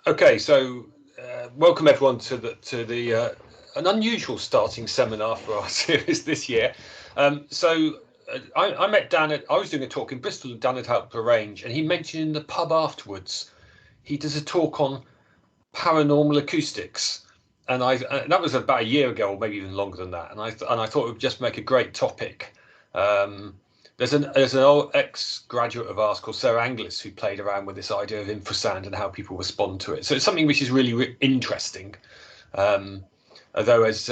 Okay, so welcome everyone to the an unusual starting seminar for our series this year. I met Dan I was doing a talk in Bristol and Dan had helped arrange, and he mentioned in the pub afterwards he does a talk on paranormal acoustics, and that was about a year ago or maybe even longer than that, and I thought it would just make a great topic. There's an old ex-graduate of ours called Sarah Anglis who played around with this idea of infrasound and how people respond to it. So it's something which is really interesting. Although, as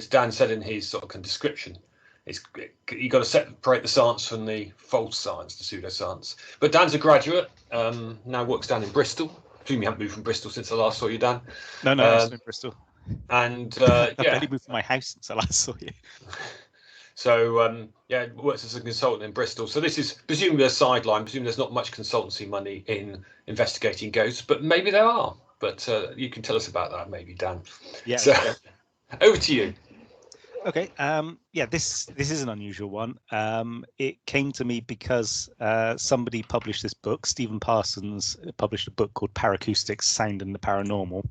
Dan said in his sort of description, you've got to separate the science from the false science, the pseudo-science. But Dan's a graduate, now works down in Bristol. I presume you haven't moved from Bristol since I last saw you, Dan. No, I'm still in Bristol. And I've barely moved from my house since I last saw you. So works as a consultant in Bristol. So this is presumably a sideline. Presumably there's not much consultancy money in investigating ghosts, but maybe there are. But you can tell us about that, maybe, Dan. Yeah. So, over to you. Okay. This is an unusual one. It came to me because somebody published this book. Stephen Parsons published a book called Paracoustics, Sound and the Paranormal,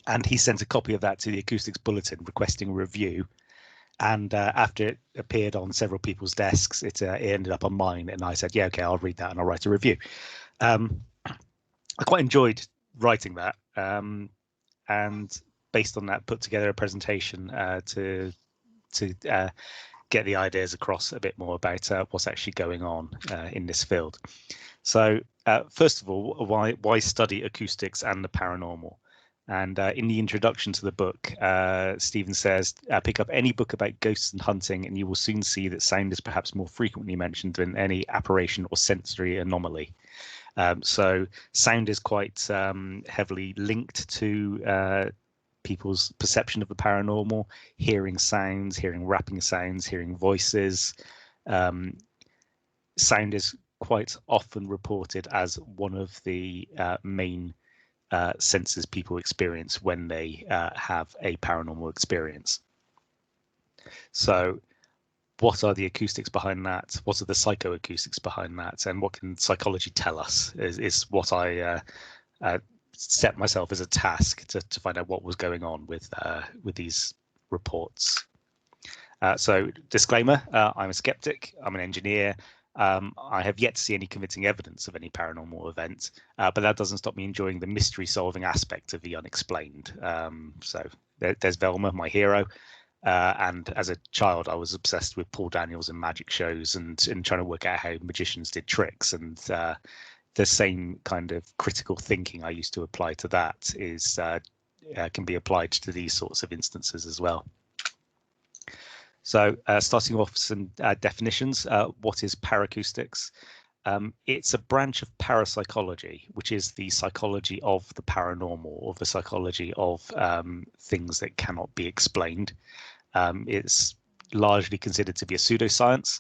and he sent a copy of that to the Acoustics Bulletin requesting a review. And after it appeared on several people's desks, it ended up on mine, and I said, "Yeah, okay, I'll read that and I'll write a review." I quite enjoyed writing that, and based on that, put together a presentation to get the ideas across a bit more about what's actually going on in this field. So, first of all, why study acoustics and the paranormal? And in the introduction to the book, Stephen says, pick up any book about ghosts and hunting, and you will soon see that sound is perhaps more frequently mentioned than any apparition or sensory anomaly. So sound is quite heavily linked to people's perception of the paranormal, hearing sounds, hearing rapping sounds, hearing voices. Sound is quite often reported as one of the main senses people experience when they have a paranormal experience. So what are the acoustics behind that? What are the psychoacoustics behind that? And what can psychology tell us is what I set myself as a task to find out what was going on with these reports. So disclaimer, I'm a skeptic, I'm an engineer. I have yet to see any convincing evidence of any paranormal event, but that doesn't stop me enjoying the mystery solving aspect of the unexplained. So there's Velma, my hero. And as a child, I was obsessed with Paul Daniels and magic shows and trying to work out how magicians did tricks. And the same kind of critical thinking I used to apply to that is can be applied to these sorts of instances as well. So starting off with some definitions, what is paracoustics? It's a branch of parapsychology, which is the psychology of the paranormal, or the psychology of things that cannot be explained. It's largely considered to be a pseudoscience.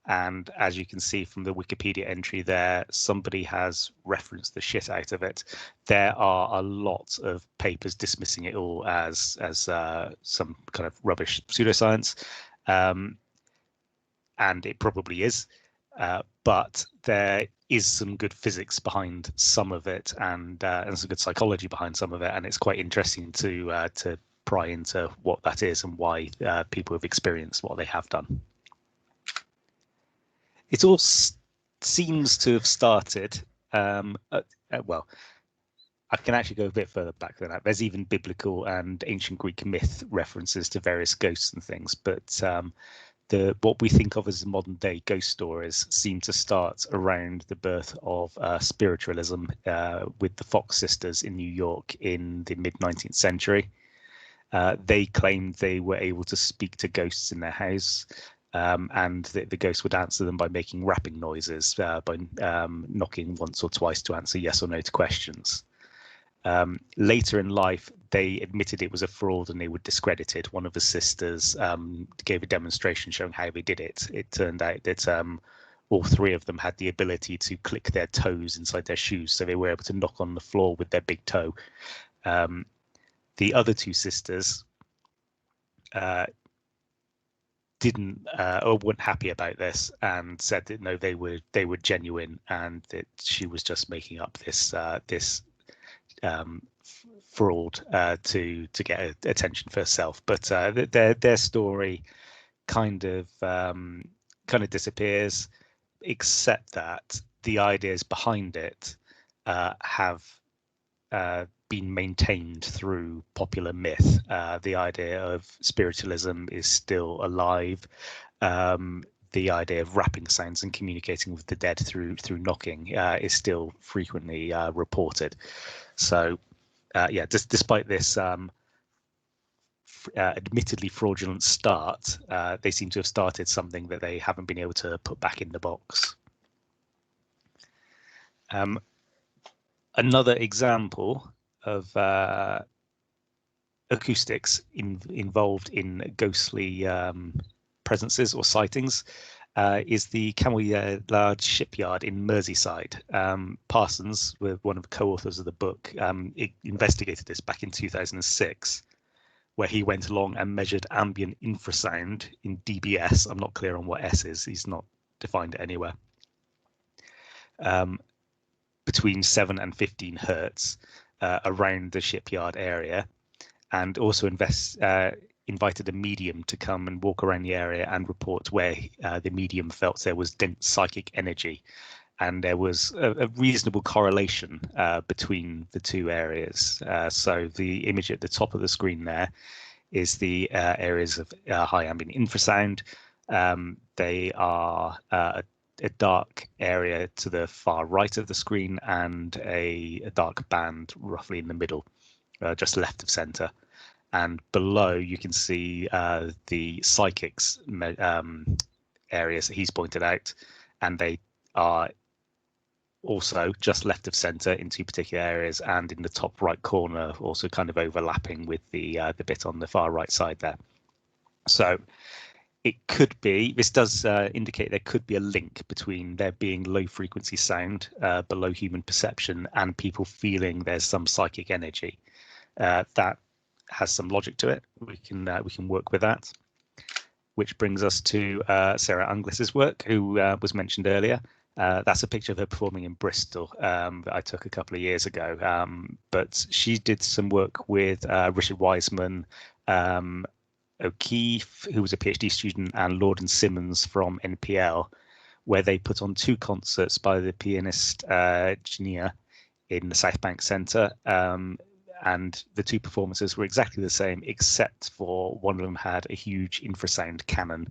And as you can see from the Wikipedia entry there, somebody has referenced the shit out of it. There are a lot of papers dismissing it all as some kind of rubbish pseudoscience. And it probably is, but there is some good physics behind some of it, and some good psychology behind some of it, and it's quite interesting to pry into what that is and why people have experienced what they have done. It all seems to have started. Well, I can actually go a bit further back than that. There's even biblical and ancient Greek myth references to various ghosts and things, but what we think of as modern day ghost stories seem to start around the birth of spiritualism with the Fox sisters in New York in the mid-19th century. They claimed they were able to speak to ghosts in their house, and the ghosts would answer them by making rapping noises, by knocking once or twice to answer yes or no to questions. Later in life, they admitted it was a fraud and they were discredited. One of the sisters gave a demonstration showing how they did it. It turned out that all three of them had the ability to click their toes inside their shoes, so they were able to knock on the floor with their big toe. The other two sisters didn't or weren't happy about this and said that no, they were genuine and that she was just making up this fraud to get attention for herself. But their story kind of disappears, except that the ideas behind it have been maintained through popular myth. The idea of spiritualism is still alive. The idea of rapping sounds and communicating with the dead through knocking is still frequently reported. So, despite this admittedly fraudulent start, they seem to have started something that they haven't been able to put back in the box. Another example of acoustics involved in ghostly presences or sightings is the Camberwell Yard shipyard in Merseyside. Parsons, with one of the co-authors of the book, investigated this back in 2006, where he went along and measured ambient infrasound in dBs. I'm not clear on what S is. He's not defined it anywhere. Between 7 and 15 hertz around the shipyard area, and also invited a medium to come and walk around the area and report where the medium felt there was dense psychic energy. And there was a reasonable correlation between the two areas. So the image at the top of the screen there is the areas of high ambient infrasound. They are a dark area to the far right of the screen and a dark band roughly in the middle, just left of center. And below you can see the psychics areas that he's pointed out, and they are also just left of center in two particular areas, and in the top right corner also kind of overlapping with the bit on the far right side there. So it could be, this does indicate there could be a link between there being low frequency sound below human perception and people feeling there's some psychic energy. That has some logic to it. We can work with that. Which brings us to Sarah Unglis's work, who was mentioned earlier. That's a picture of her performing in Bristol that I took a couple of years ago. But she did some work with Richard Wiseman, O'Keefe, who was a PhD student, and Lord and Simmons from NPL, where they put on two concerts by the pianist Genia in the South Bank Centre. And the two performances were exactly the same, except for one of them had a huge infrasound cannon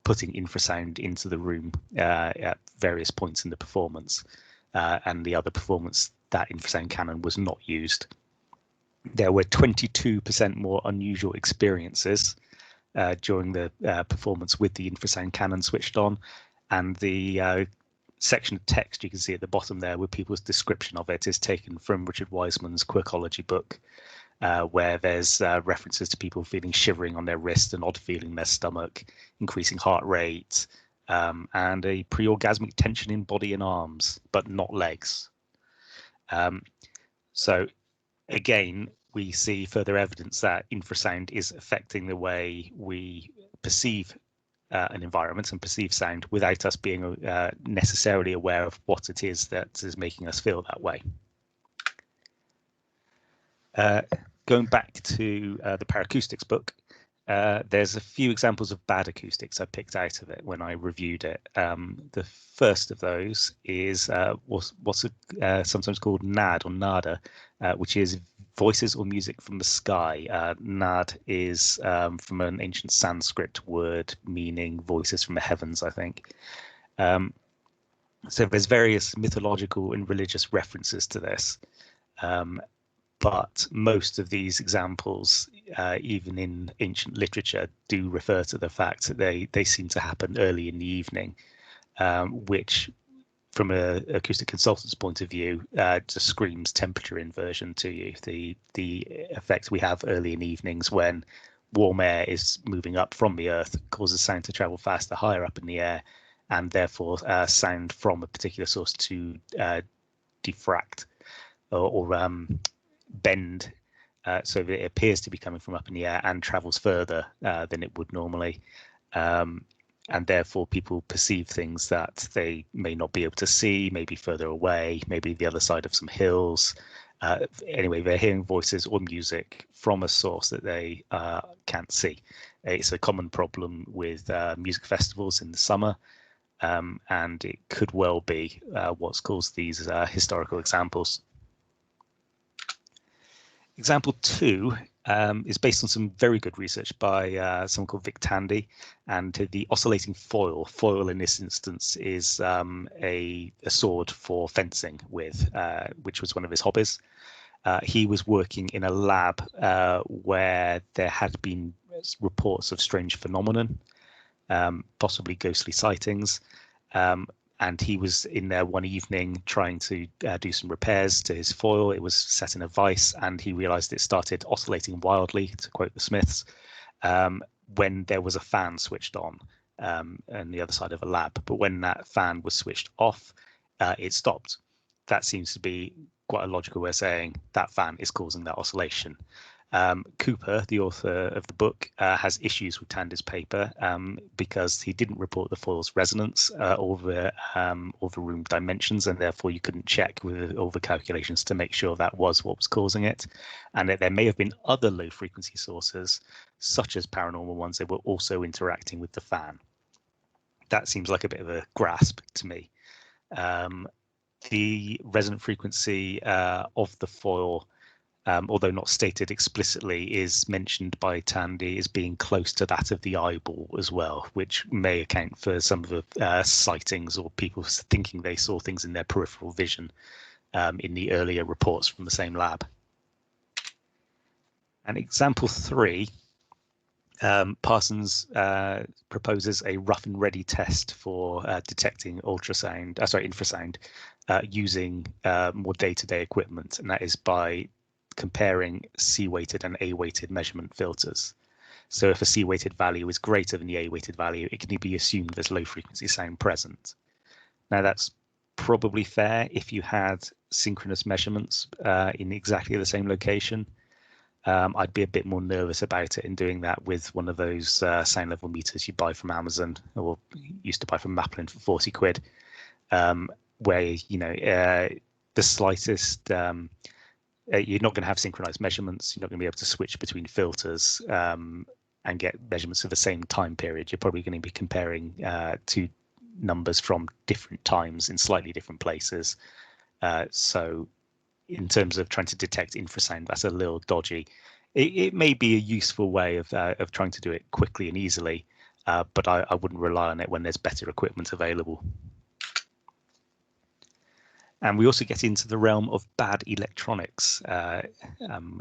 putting infrasound into the room at various points in the performance. And the other performance, that infrasound cannon was not used. There were 22% more unusual experiences during the performance with the infrasound cannon switched on, and the section of text you can see at the bottom there with people's description of it is taken from Richard Wiseman's Quirkology book, where there's references to people feeling shivering on their wrist, an odd feeling in their stomach, increasing heart rate, and a pre-orgasmic tension in body and arms, but not legs. So again, we see further evidence that infrasound is affecting the way we perceive an environment and perceive sound without us being necessarily aware of what it is that is making us feel that way. Going back to the Paracoustics book, there's a few examples of bad acoustics I picked out of it when I reviewed it. The first of those is what's sometimes called NAD or nada, which is voices or music from the sky. Nad is from an ancient Sanskrit word meaning voices from the heavens, I think. So there's various mythological and religious references to this. But most of these examples, even in ancient literature, do refer to the fact that they seem to happen early in the evening, which, from an acoustic consultant's point of view, just screams temperature inversion to you. The effect we have early in evenings when warm air is moving up from the earth causes sound to travel faster, higher up in the air, and therefore sound from a particular source to diffract or bend, so that it appears to be coming from up in the air and travels further than it would normally. And therefore people perceive things that they may not be able to see, maybe further away, maybe the other side of some hills, anyway, they're hearing voices or music from a source that they can't see. It's a common problem with music festivals in the summer, and it could well be what's caused these historical examples. Example 2 is based on some very good research by someone called Vic Tandy, and the oscillating foil. Foil in this instance is a sword for fencing with, which was one of his hobbies. He was working in a lab where there had been reports of strange phenomenon, possibly ghostly sightings. And he was in there one evening trying to do some repairs to his foil. It was set in a vise, and he realized it started oscillating wildly, to quote the Smiths, when there was a fan switched on the other side of a lab. But when that fan was switched off, it stopped. That seems to be quite a logical way of saying that fan is causing that oscillation. Cooper, the author of the book, has issues with Tandy's paper because he didn't report the foil's resonance or the room dimensions, and therefore you couldn't check with all the calculations to make sure that was what was causing it, and that there may have been other low frequency sources, such as paranormal ones, that were also interacting with the fan. That seems like a bit of a grasp to me. The resonant frequency of the foil, although not stated explicitly, is mentioned by Tandy as being close to that of the eyeball as well, which may account for some of the sightings or people thinking they saw things in their peripheral vision in the earlier reports from the same lab. And example 3, Parsons proposes a rough and ready test for detecting infrasound using more day-to-day equipment, and that is by comparing C-weighted and A-weighted measurement filters. So if a C-weighted value is greater than the A-weighted value, it can be assumed there's low frequency sound present. Now that's probably fair if you had synchronous measurements in exactly the same location. I'd be a bit more nervous about it in doing that with one of those sound level meters you buy from Amazon, or used to buy from Maplin for 40 quid, where the slightest you're not going to have synchronized measurements. You're not going to be able to switch between filters and get measurements of the same time period. You're probably going to be comparing two numbers from different times in slightly different places. So in terms of trying to detect infrasound, that's a little dodgy. It may be a useful way of trying to do it quickly and easily, but I wouldn't rely on it when there's better equipment available. And we also get into the realm of bad electronics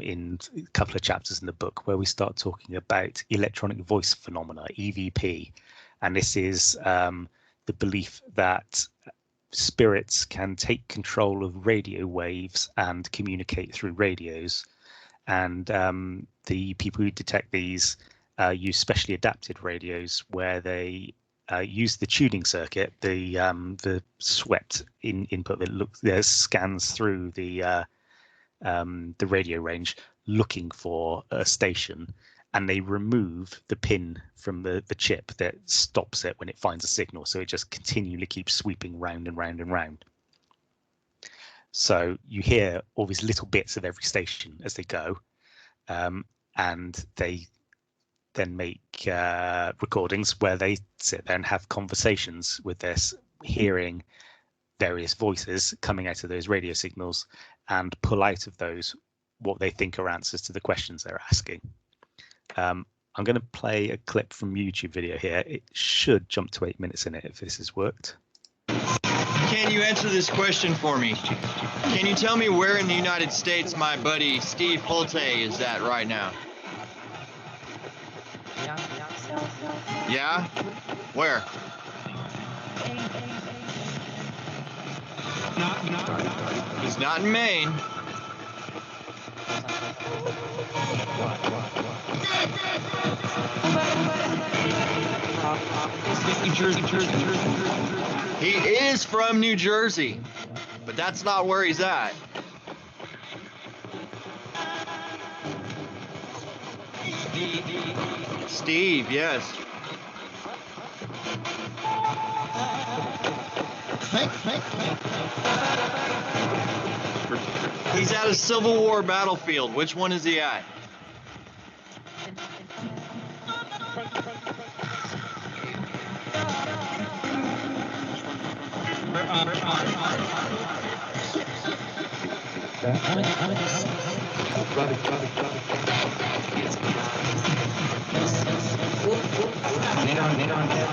in a couple of chapters in the book, where we start talking about electronic voice phenomena, EVP. And this is the belief that spirits can take control of radio waves and communicate through radios. And the people who detect these use specially adapted radios where they use the tuning circuit, the swept input that scans through the radio range looking for a station, and they remove the pin from the chip that stops it when it finds a signal, so it just continually keeps sweeping round and round and round. So you hear all these little bits of every station as they go, and they then make recordings where they sit there and have conversations with this, hearing various voices coming out of those radio signals, and pull out of those what they think are answers to the questions they're asking. I'm going to play a clip from YouTube video here. It should jump to 8 minutes in it if this has worked. Can you answer this question for me? Can you tell me where in the United States my buddy Steve Pulte is at right now? Yeah? Where? He's not in Maine. He is from New Jersey, but that's not where he's at. Steve, yes. He's at a Civil War battlefield. Which one is he at?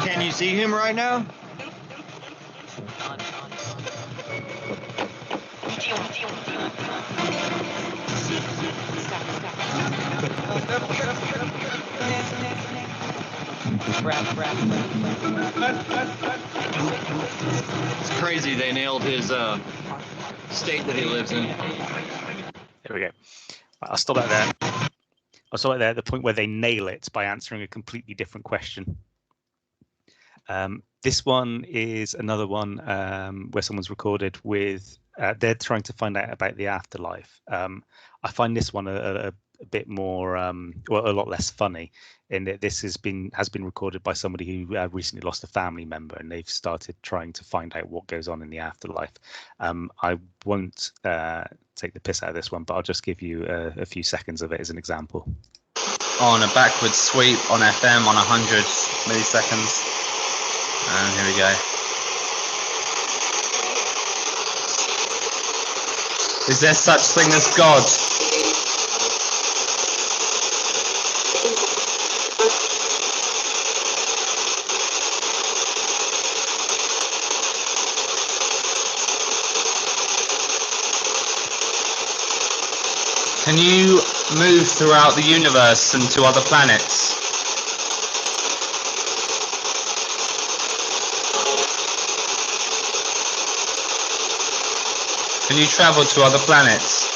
Can you see him right now? It's crazy they nailed his state that he lives in. There we go. I'll stop that there. I'll stop it there at the point where they nail it by answering a completely different question. This one is another one where someone's recorded with, they're trying to find out about the afterlife. I find this one a bit more, well, a lot less funny, in that this has been recorded by somebody who recently lost a family member, and they've started trying to find out what goes on in the afterlife. I won't take the piss out of this one, but I'll just give you a few seconds of it as an example. On a backwards sweep on FM on 100 milliseconds. And here we go. Is there such thing as God? Can you move throughout the universe and to other planets? Can you travel to other planets?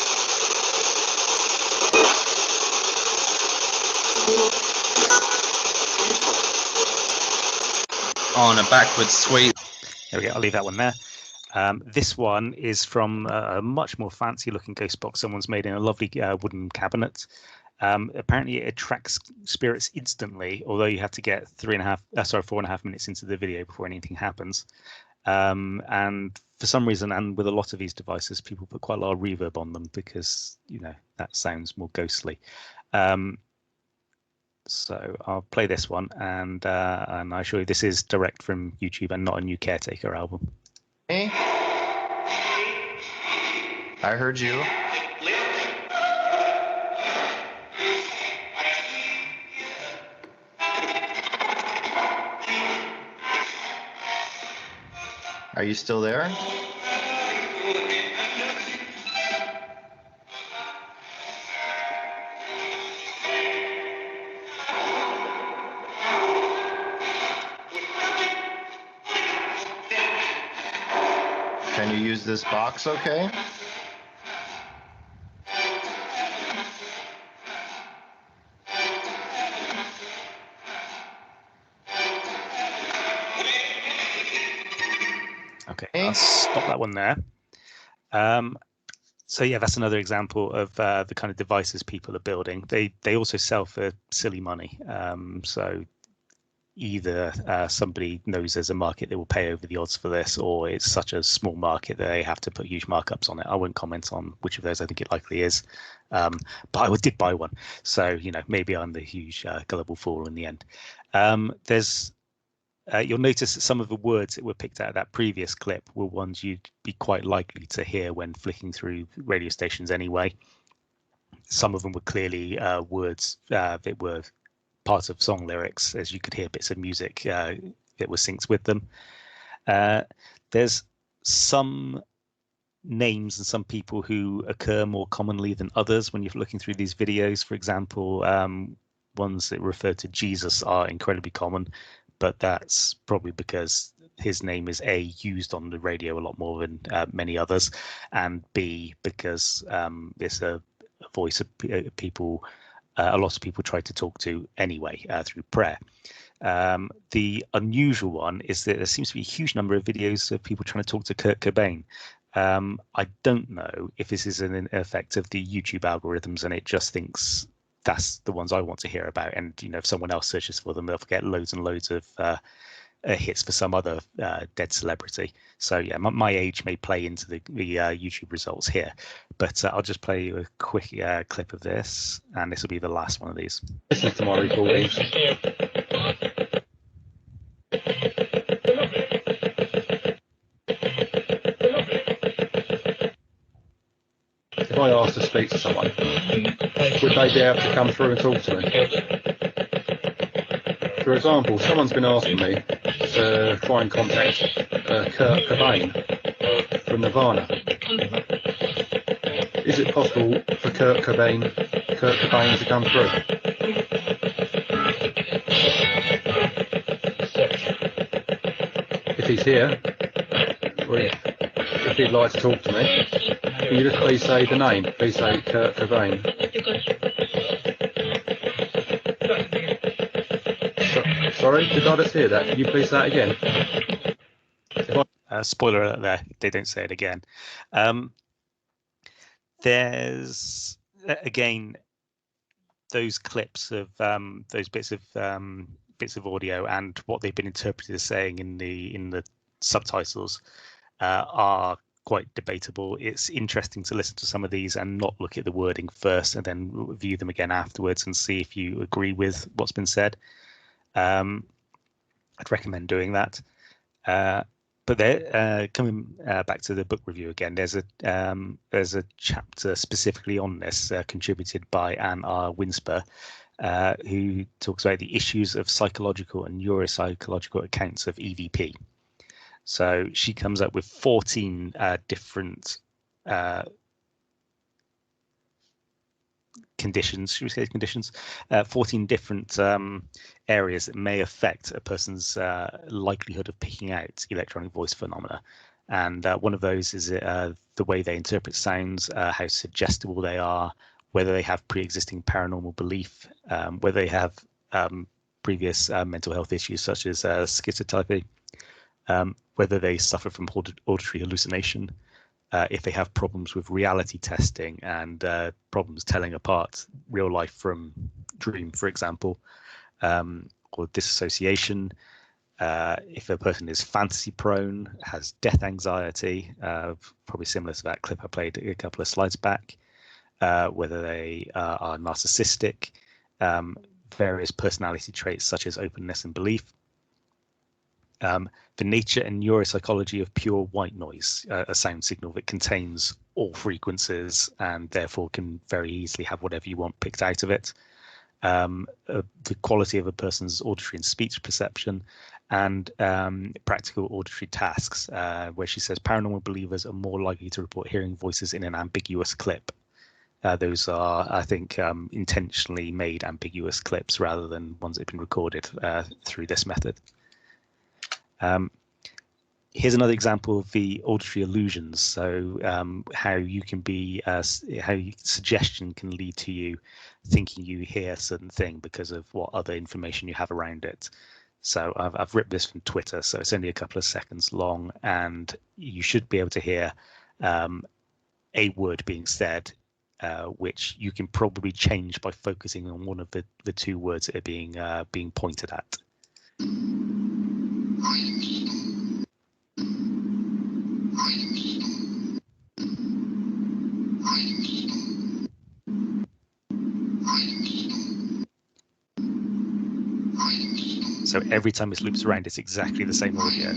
On a backward sweep. There we go. I'll leave that one there. This one is from a much more fancy looking ghost box someone's made in a lovely wooden cabinet. Apparently it attracts spirits instantly, although you have to get 4.5 minutes into the video before anything happens. And for some reason, and with a lot of these devices, people put quite a lot of reverb on them because, you know, that sounds more ghostly. So I'll play this one, and I assure you this is direct from YouTube and not a New Caretaker album. Hey, I heard you. Are you still there? Can you use this box okay? Okay, I'll stop that one there. So yeah, that's another example of the kind of devices people are building. They also sell for silly money. So either somebody knows there's a market that will pay over the odds for this, or it's such a small market that they have to put huge markups on it. I won't comment on which of those I think it likely is, but I did buy one. So, you know, maybe I'm the huge gullible fool in the end. You'll notice that some of the words that were picked out of that previous clip were ones you'd be quite likely to hear when flicking through radio stations anyway. Some of them were clearly words that were part of song lyrics, as you could hear bits of music that were synced with them. There's some names and some people who occur more commonly than others when you're looking through these videos. For example, ones that refer to Jesus are incredibly common, but that's probably because his name is A, used on the radio a lot more than many others, and B, because it's a voice of people a lot of people try to talk to anyway through prayer. The unusual one is that there seems to be a huge number of videos of people trying to talk to Kurt Cobain. I don't know if this is an effect of the YouTube algorithms and it just thinks that's the ones I want to hear about. And, you know, if someone else searches for them, they'll get loads and loads of hits for some other dead celebrity. So yeah, my age may play into the YouTube results here, but I'll just play you a quick clip of this, and this will be the last one of these. Listen to my recordings. If I asked to speak to someone, would they be able to come through and talk to me? For example, someone's been asking me to try and contact Kurt Cobain from Nirvana. Is it possible for Kurt Cobain to come through? If he's here, or if he'd like to talk to me, can you just please say the name? Please say Kurt Cobain. Sorry, did I just hear that? Can you please say that again? Spoiler alert there, they don't say it again. There's, again, those clips of those bits of audio and what they've been interpreted as saying in the subtitles are quite debatable. It's interesting to listen to some of these and not look at the wording first and then view them again afterwards and see if you agree with what's been said. I'd recommend doing that. But there, coming back to the book review again, there's a chapter specifically on this contributed by Anne R. Winsper, who talks about the issues of psychological and neuropsychological accounts of EVP. So she comes up with 14 different conditions, should we say conditions? 14 different areas that may affect a person's likelihood of picking out electronic voice phenomena. And one of those is the way they interpret sounds, how suggestible they are, whether they have pre-existing paranormal belief, whether they have previous mental health issues such as schizotypy, whether they suffer from auditory hallucination, if they have problems with reality testing and problems telling apart real life from dream, for example, or disassociation, if a person is fantasy prone, has death anxiety, probably similar to that clip I played a couple of slides back, whether they are narcissistic, various personality traits such as openness and belief, the nature and neuropsychology of pure white noise, a sound signal that contains all frequencies and therefore can very easily have whatever you want picked out of it, the quality of a person's auditory and speech perception, and practical auditory tasks, where she says paranormal believers are more likely to report hearing voices in an ambiguous clip. Those are, I think, intentionally made ambiguous clips rather than ones that have been recorded through this method. Here's another example of the auditory illusions. So how you can be, how suggestion can lead to you thinking you hear a certain thing because of what other information you have around it. So I've ripped this from Twitter, so it's only a couple of seconds long, and you should be able to hear a word being said, which you can probably change by focusing on one of the two words that are being pointed at. So every time this loops around, it's exactly the same audio.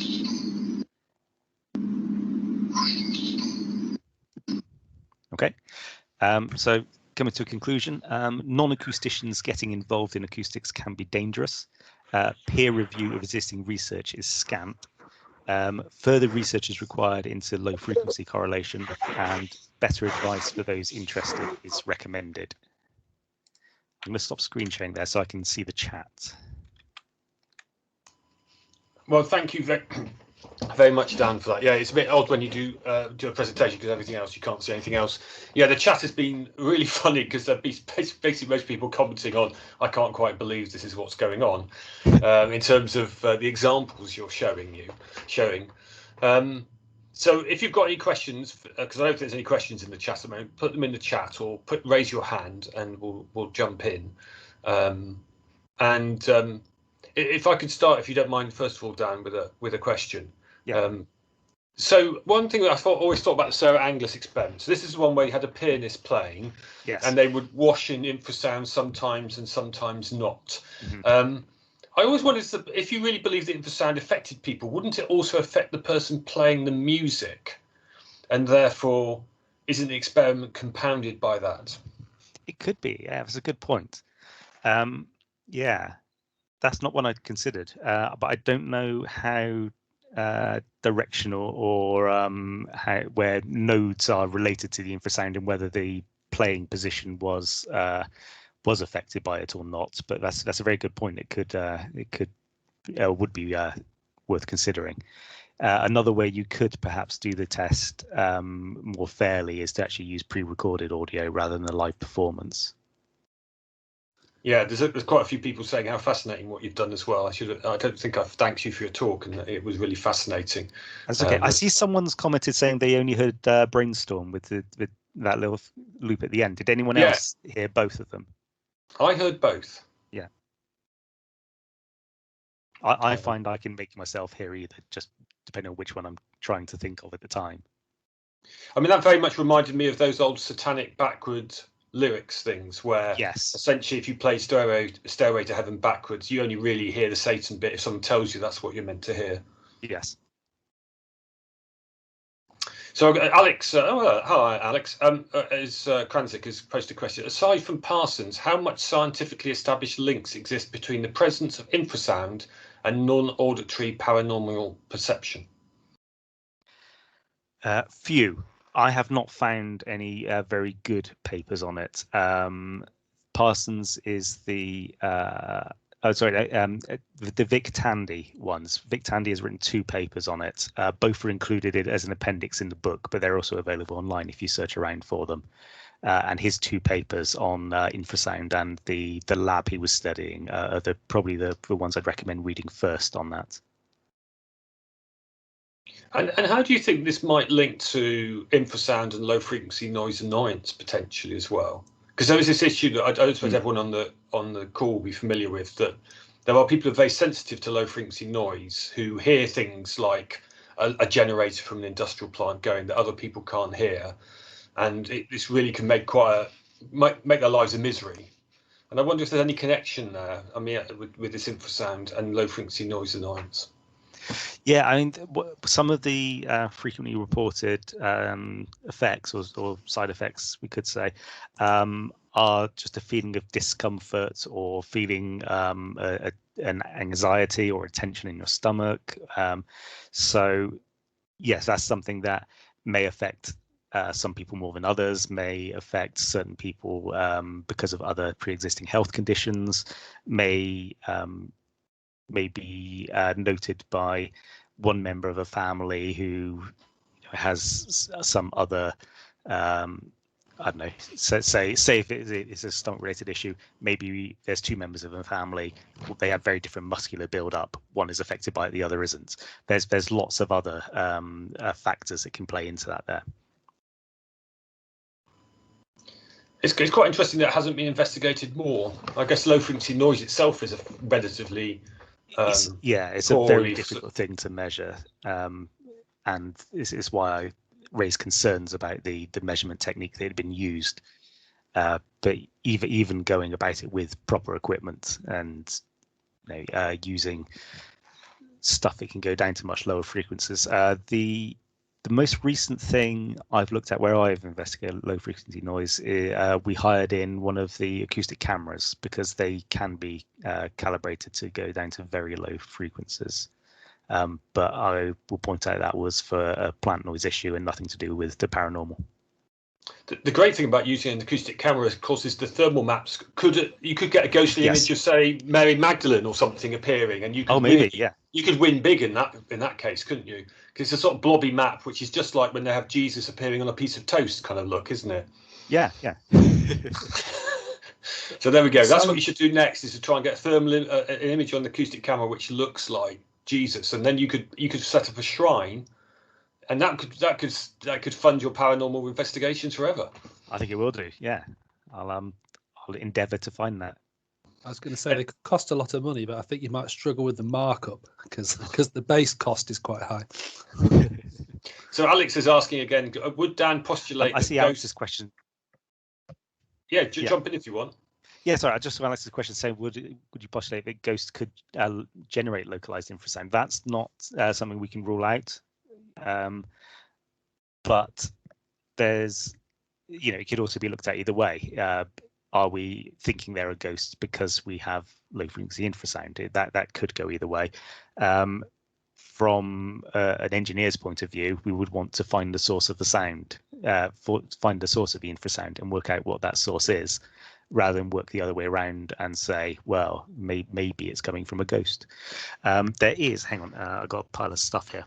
Okay, so coming to a conclusion, non-acousticians getting involved in acoustics can be dangerous. Peer review of existing research is scant. Further research is required into low frequency correlation, and better advice for those interested is recommended. I'm going to stop screen sharing there so I can see the chat. Well, thank you very much, Dan, for that. Yeah, it's a bit odd when you do a presentation because everything else, you can't see anything else. Yeah, the chat has been really funny because there've been basically most people commenting on, I can't quite believe this is what's going on, in terms of the examples you're showing. So if you've got any questions, because I don't know if there's any questions in the chat at the moment, put them in the chat or raise your hand and we'll jump in. if I could start, if you don't mind, first of all, Dan, with a question. Yeah. So one thing that I always thought about the Sarah Angus experiment. So this is one where you had a pianist playing, Yes. and they would wash in infrasound sometimes and sometimes not. Mm-hmm. I always wondered if you really believe that infrasound affected people, wouldn't it also affect the person playing the music, and therefore isn't the experiment compounded by that? It could be. Yeah, that's a good point. Yeah, that's not one I'd considered, but I don't know how directional or where nodes are related to the infrasound and whether the playing position was affected by it or not. But that's a very good point. It would be worth considering. Another way you could perhaps do the test more fairly is to actually use pre-recorded audio rather than a live performance. Yeah, there's quite a few people saying how fascinating what you've done as well. I don't think I've thanked you for your talk, and it was really fascinating. That's okay. I see someone's commented saying they only heard Brainstorm with that little loop at the end. Did anyone else hear both of them? I heard both. Yeah. I find I can make myself hear either, just depending on which one I'm trying to think of at the time. I mean, that very much reminded me of those old satanic backward lyrics things where essentially if you play Stairway to Heaven backwards, you only really hear the Satan bit if someone tells you that's what you're meant to hear. Yes. So Alex, hi Alex, Kranzik has posted a question. Aside from Parsons, how much scientifically established links exist between the presence of infrasound and non-auditory paranormal perception? Few. I have not found any very good papers on it. Parsons is the Vic Tandy ones. Vic Tandy has written 2 papers on it. Both are included as an appendix in the book, but they're also available online if you search around for them. And his 2 papers on infrasound and the lab he was studying are probably the ones I'd recommend reading first on that. And how do you think this might link to infrasound and low frequency noise annoyance potentially as well? Because there is this issue that I don't suppose everyone on the call will be familiar with, that there are people who are very sensitive to low frequency noise who hear things like a generator from an industrial plant going that other people can't hear, and this really can make make their lives a misery. And I wonder if there's any connection there. I mean, with this infrasound and low frequency noise annoyance. Yeah, I mean, some of the frequently reported effects or side effects, we could say, are just a feeling of discomfort or feeling an anxiety or a tension in your stomach. So, yes, that's something that may affect some people more than others, may affect certain people because of other pre-existing health conditions, may be noted by one member of a family who has some other I don't know, say if it's a stomach related issue, maybe there's 2 members of a family, they have very different muscular build up, one is affected by it, the other isn't. There's lots of other factors that can play into that there. It's quite interesting that it hasn't been investigated more. I guess low frequency noise itself is a relatively it's a very difficult thing to measure, and it's why I raised concerns about the measurement technique that had been used. But even going about it with proper equipment and using stuff that can go down to much lower frequencies, the most recent thing I've looked at where I've investigated low frequency noise, we hired in one of the acoustic cameras because they can be calibrated to go down to very low frequencies. But I will point out that was for a plant noise issue and nothing to do with the paranormal. The great thing about using an acoustic camera, of course, is the thermal maps. You could get a ghostly image of, say, Mary Magdalene or something appearing, and you could you could win big in that case, couldn't you? Because it's a sort of blobby map, which is just like when they have Jesus appearing on a piece of toast kind of look, isn't it? Yeah. So there we go. That's what you should do next: is to try and get an image on the acoustic camera which looks like Jesus, and then you could set up a shrine. And that could fund your paranormal investigations forever. I think it will do. Yeah, I'll endeavour to find that. I was going to say they could cost a lot of money, but I think you might struggle with the markup because the base cost is quite high. So Alex is asking again, would Dan postulate I see Alex's question. Yeah, jump in if you want. Yeah, sorry, I just Alex's question saying, would you postulate that ghosts could generate localized infrasound? That's not something we can rule out, but there's, it could also be looked at either way. Are we thinking they're a ghost because we have low frequency infrasound? That could go either way. From an engineer's point of view, we would want to find the source of the sound, find the source of the infrasound and work out what that source is, rather than work the other way around and say, well, maybe it's coming from a ghost. There is, hang on, I've got a pile of stuff here.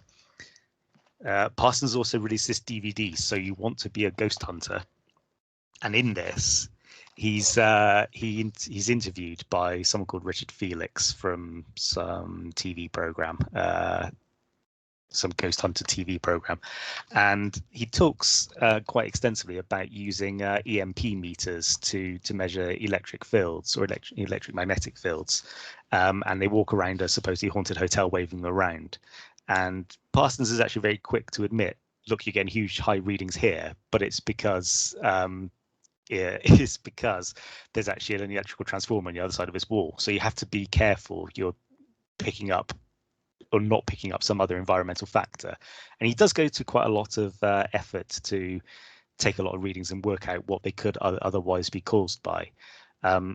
Parsons also released this DVD, So You Want to Be a Ghost Hunter. And in this, he's interviewed by someone called Richard Felix from some TV program, some ghost hunter TV program, and he talks quite extensively about using EMP meters to measure electric fields or electromagnetic fields, and they walk around a supposedly haunted hotel waving them around. And Parsons is actually very quick to admit, look, you're getting huge high readings here, but it's because there's actually an electrical transformer on the other side of this wall. So you have to be careful you're picking up or not picking up some other environmental factor. And he does go to quite a lot of effort to take a lot of readings and work out what they could otherwise be caused by.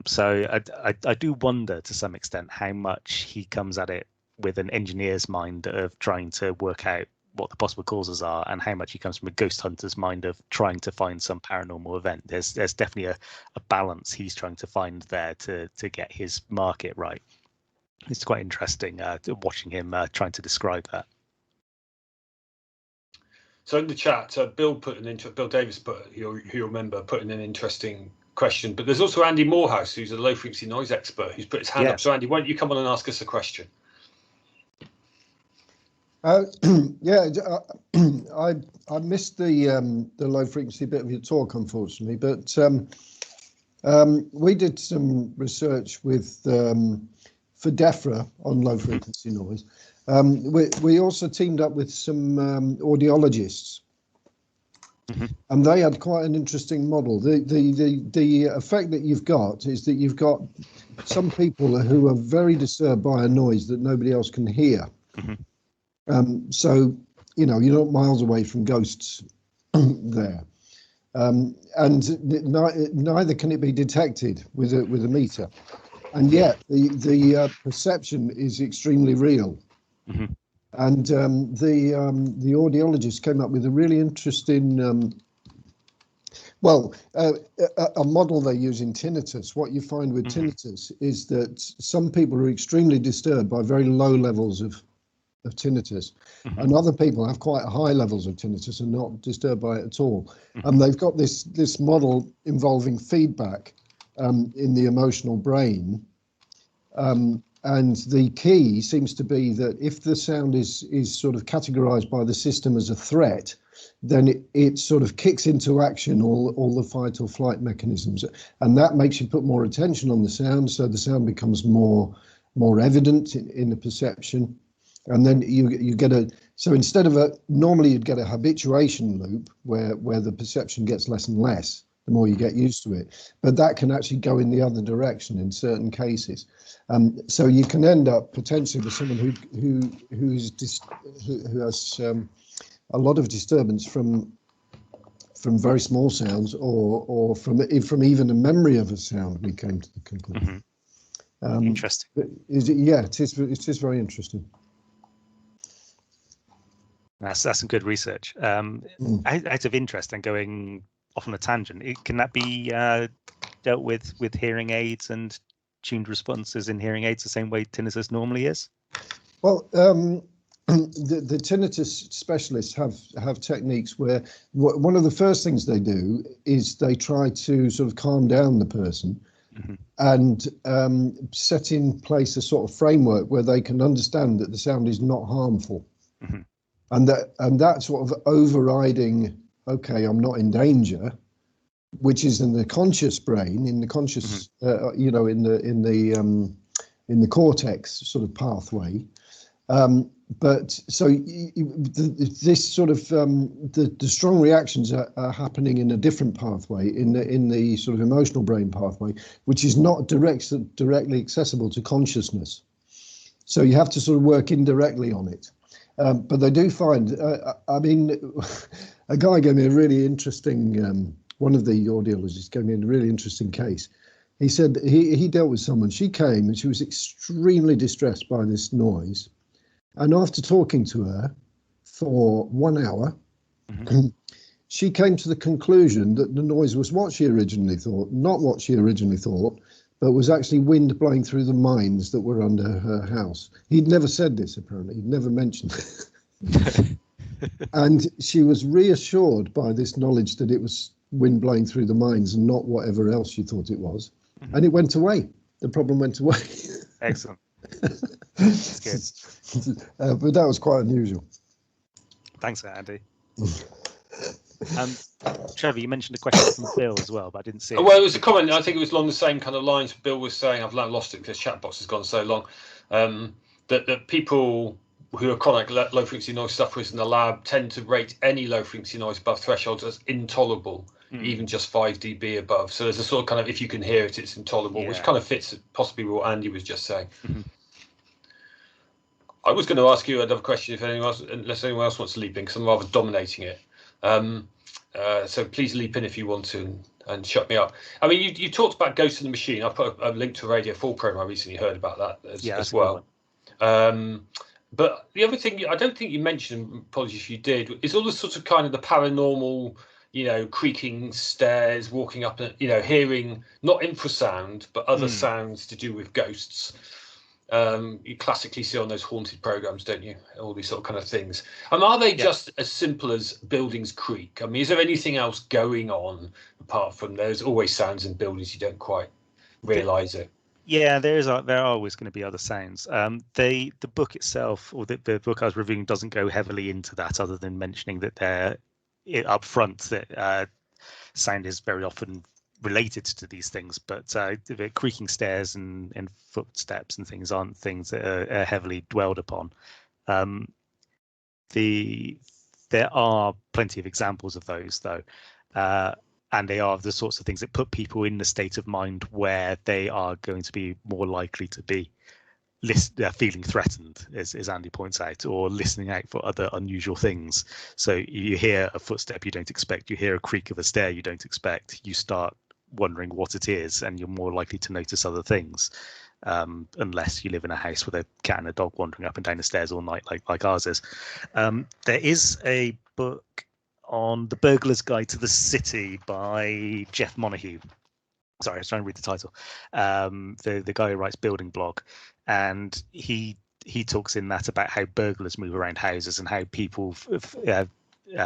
So I do wonder to some extent how much he comes at it with an engineer's mind of trying to work out what the possible causes are, and how much he comes from a ghost hunter's mind of trying to find some paranormal event. There's definitely a balance he's trying to find there to get his market right. It's quite interesting watching him trying to describe that. So in the chat, Bill Davis who you'll remember, put in an interesting question. But there's also Andy Morehouse, who's a low frequency noise expert, who's put his hand up. So Andy, why don't you come on and ask us a question? Yeah, I missed the low frequency bit of your talk, unfortunately, but we did some research with for DEFRA on low frequency noise. We also teamed up with some audiologists, and they had quite an interesting model. The effect that you've got is that you've got some people who are very disturbed by a noise that nobody else can hear. So, you're not miles away from ghosts there. And neither can it be detected with a meter. And yet the perception is extremely real. And the audiologist came up with a really interesting, a model they use in tinnitus. What you find with tinnitus is that some people are extremely disturbed by very low levels of tinnitus, and other people have quite high levels of tinnitus and not disturbed by it at all. And they've got this model involving feedback in the emotional brain, and the key seems to be that if the sound is sort of categorized by the system as a threat, then it sort of kicks into action all the fight or flight mechanisms, and that makes you put more attention on the sound, so the sound becomes more evident in the perception. And then you get so instead of normally you'd get a habituation loop where the perception gets less and less the more you get used to it, but that can actually go in the other direction in certain cases. So you can end up potentially with someone who has a lot of disturbance from very small sounds or from even a memory of a sound. We came to the conclusion. Interesting. It is very interesting. That's some good research. Out of interest and going off on a tangent, can that be dealt with hearing aids and tuned responses in hearing aids the same way tinnitus normally is? Well, the tinnitus specialists have techniques where one of the first things they do is they try to sort of calm down the person and set in place a sort of framework where they can understand that the sound is not harmful. And that sort of overriding, okay, I'm not in danger, which is in the conscious brain, in the conscious, you know, in the cortex sort of pathway. But so this sort of the strong reactions are happening in a different pathway, in the sort of emotional brain pathway, which is not directly accessible to consciousness. So you have to sort of work indirectly on it. But they do find, I mean, a guy gave me a really interesting, one of the audiologists gave me a really interesting case. He said he dealt with someone, she came and she was extremely distressed by this noise. And after talking to her for 1 hour, she came to the conclusion that the noise was what she originally thought, not what she originally thought, but was actually wind blowing through the mines that were under her house. He'd never said this, apparently. He'd never mentioned it. And she was reassured by this knowledge that it was wind blowing through the mines and not whatever else she thought it was. And it went away. The problem went away. Excellent. That's good. But that was quite unusual. Thanks, Andy. Trevor, you mentioned a question from Bill as well, but I didn't see it. Well, it was a comment. I think it was along the same kind of lines. Bill was saying, I've now lost it because chat box has gone so long, that people who are chronic low frequency noise sufferers in the lab tend to rate any low frequency noise above thresholds as intolerable, even just 5 dB above. So there's a sort of kind of, if you can hear it, it's intolerable, which kind of fits possibly what Andy was just saying. I was going to ask you another question, if anyone else, unless anyone else wants to leap in, because I'm rather dominating it. So please leap in if you want to and shut me up. I mean, you talked about Ghost in the Machine. I put a link to a Radio 4 program. I recently heard about that as well. But the other thing I don't think you mentioned, apologies if you did, is all the sorts of kind of the paranormal, you know, creaking stairs, walking up, you know, hearing not infrasound, but other sounds to do with ghosts. You classically see on those haunted programs, don't you? All these sort of kind of things. Are they just as simple as buildings creak? I mean, is there anything else going on apart from there's always sounds in buildings you don't quite realise it? Yeah, there are always going to be other sounds. The book itself, or the book I was reviewing, doesn't go heavily into that, other than mentioning that they're up front that sound is very often related to these things, but the creaking stairs and footsteps and things aren't things that are heavily dwelled upon. There are plenty of examples of those, though. And they are the sorts of things that put people in the state of mind where they are going to be more likely to be feeling threatened, as Andy points out, or listening out for other unusual things. So you hear a footstep you don't expect, you hear a creak of a stair you don't expect, you start wondering what it is, and you're more likely to notice other things, unless you live in a house with a cat and a dog wandering up and down the stairs all night like ours is. There is a book on The Burglar's Guide to the City by Jeff Montague. Sorry, I was trying to read the title. The guy who writes Building Blog, and he talks in that about how burglars move around houses and how people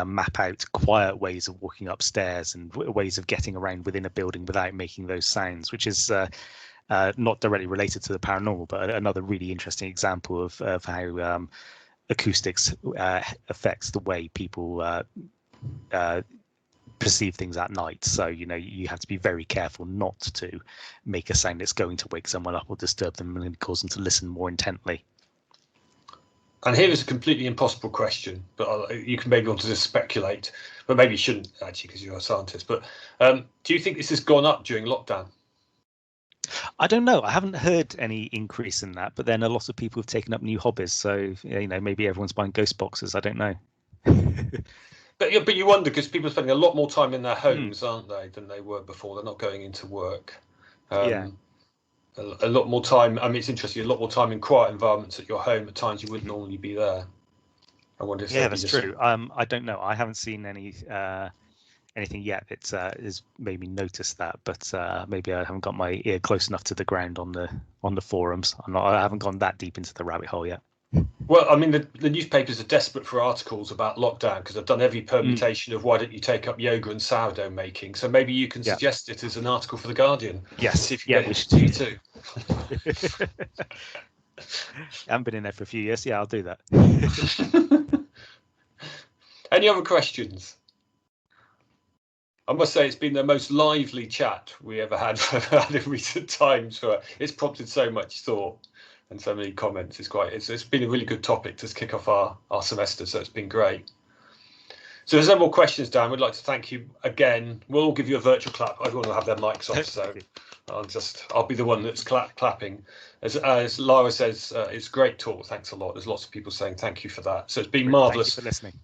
map out quiet ways of walking upstairs and ways of getting around within a building without making those sounds, which is not directly related to the paranormal, but another really interesting example of how acoustics affects the way people perceive things at night. So, you know, you have to be very careful not to make a sound that's going to wake someone up or disturb them and cause them to listen more intently. And here is a completely impossible question, but you can maybe want to just speculate, but maybe you shouldn't actually because you're a scientist. But do you think this has gone up during lockdown? I don't know. I haven't heard any increase in that, but then a lot of people have taken up new hobbies. So, you know, maybe everyone's buying ghost boxes. I don't know. But you wonder, because people are spending a lot more time in their homes, aren't they, than they were before? They're not going into work. A lot more time. I mean, it's interesting. A lot more time in quiet environments at your home at times you wouldn't normally be there. I wonder if that's true. I don't know. I haven't seen anything yet that has made me notice that, but maybe I haven't got my ear close enough to the ground on the forums. I haven't gone that deep into the rabbit hole yet. Well, I mean, the newspapers are desperate for articles about lockdown because they've done every permutation of why don't you take up yoga and sourdough making. So maybe you can suggest it as an article for The Guardian. Yes, if you get you too. I haven't been in there for a few years. Yeah, I'll do that. Any other questions? I must say it's been the most lively chat we ever had in recent times. It's prompted so much thought and so many comments. It's been a really good topic to kick off our semester, so it's been great. So there's no more questions, Dan. We'd like to thank you again. We'll all give you a virtual clap. Everyone will have their mics off, so I'll be the one that's clapping. As Lara says, it's a great talk. Thanks a lot. There's lots of people saying thank you for that. So it's been marvellous. Thank you for listening.